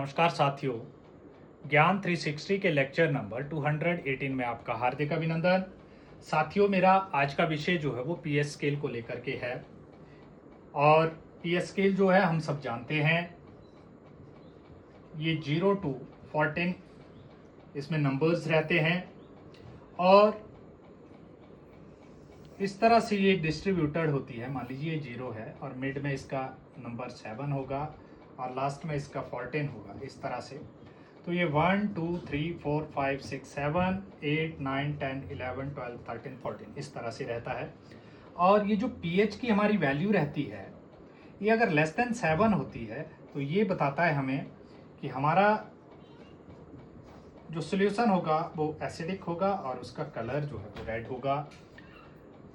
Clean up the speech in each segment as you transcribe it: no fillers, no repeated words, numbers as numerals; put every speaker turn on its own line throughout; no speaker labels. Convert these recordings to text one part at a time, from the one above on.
नमस्कार साथियों, ज्ञान 360 के लेक्चर नंबर 218 में आपका हार्दिक अभिनंदन। साथियों, मेरा आज का विषय जो है वो पीएस स्केल को लेकर के है। और पीएस स्केल जो है हम सब जानते हैं, ये 0 to 14 इसमें नंबर्स रहते हैं और इस तरह से ये डिस्ट्रीब्यूटेड होती है। मान लीजिए ये 0 है और मिड में इसका नंबर 7 होगा और लास्ट में इसका 14 होगा, इस तरह से। तो ये 1 2 3 4 5 6 7 8 9 10 11 12 13 14 इस तरह से रहता है। और ये जो पीएच की हमारी वैल्यू रहती है, ये अगर लेस देन 7 होती है तो ये बताता है हमें कि हमारा जो सोल्यूशन होगा वो एसिडिक होगा और उसका कलर जो है वो रेड होगा।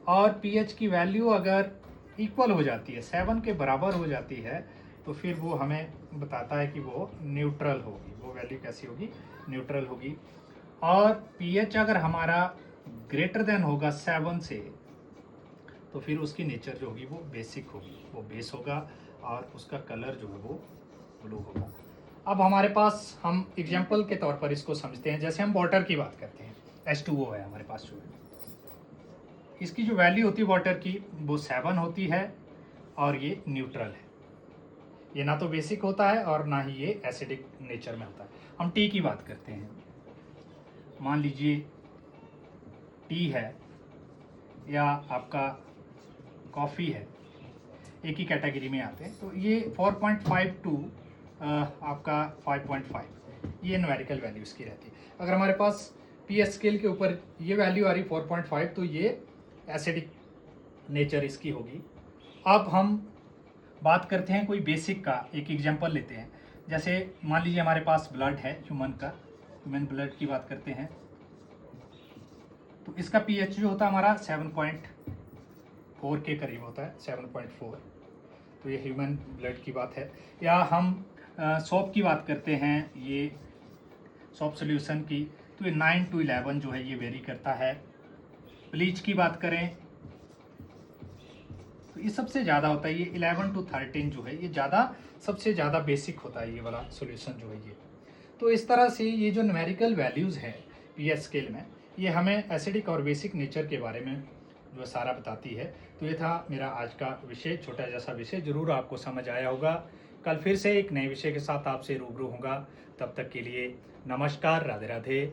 और पीएच की वैल्यू अगर इक्वल हो जाती है, 7 के बराबर हो जाती है, तो फिर वो हमें बताता है कि वो न्यूट्रल होगी। वो वैल्यू कैसी होगी? न्यूट्रल होगी। और पीएच अगर हमारा ग्रेटर देन होगा 7 से, तो फिर उसकी नेचर जो होगी वो बेसिक होगी, वो बेस होगा और उसका कलर जो है वो ब्लू होगा। अब हमारे पास हम एग्जाम्पल के तौर पर इसको समझते हैं। जैसे हम वाटर की बात करते हैं, H2O है हमारे पास जो है, इसकी जो वैल्यू होती है वाटर की वो 7 होती है और ये न्यूट्रल है। ये ना तो बेसिक होता है और ना ही ये एसिडिक नेचर में होता है। हम टी की बात करते हैं, मान लीजिए टी है या आपका कॉफ़ी है, एक ही कैटेगरी में आते हैं। तो ये 4.5 टू आपका 5.5 ये न्यूमेरिकल वैल्यू इसकी रहती है। अगर हमारे पास पीएच स्केल के ऊपर ये वैल्यू आ रही 4.5, तो ये एसिडिक नेचर इसकी होगी। अब हम बात करते हैं कोई बेसिक का, एक एग्जांपल लेते हैं। जैसे मान लीजिए हमारे पास ब्लड है ह्यूमन ब्लड की बात करते हैं। तो इसका पीएच जो होता है हमारा 7.4 के करीब होता है, 7.4। तो ये ह्यूमन ब्लड की बात है। या हम सोप की बात करते हैं, ये सोप सोल्यूशन की, तो ये 9 to 11 जो है ये वेरी करता है। ब्लीच की बात करें तो ये सबसे ज़्यादा होता है, ये 11 to 13 जो है ये सबसे ज़्यादा बेसिक होता है, ये वाला सॉल्यूशन जो है ये। तो इस तरह से ये जो न्यूमेरिकल वैल्यूज़ है पीएच स्केल में, ये हमें एसिडिक और बेसिक नेचर के बारे में जो सारा बताती है। तो ये था मेरा आज का विषय, छोटा जैसा विषय, ज़रूर आपको समझ आया होगा। कल फिर से एक नए विषय के साथ आपसे रूबरू होऊंगा। तब तक के लिए नमस्कार, राधे राधे।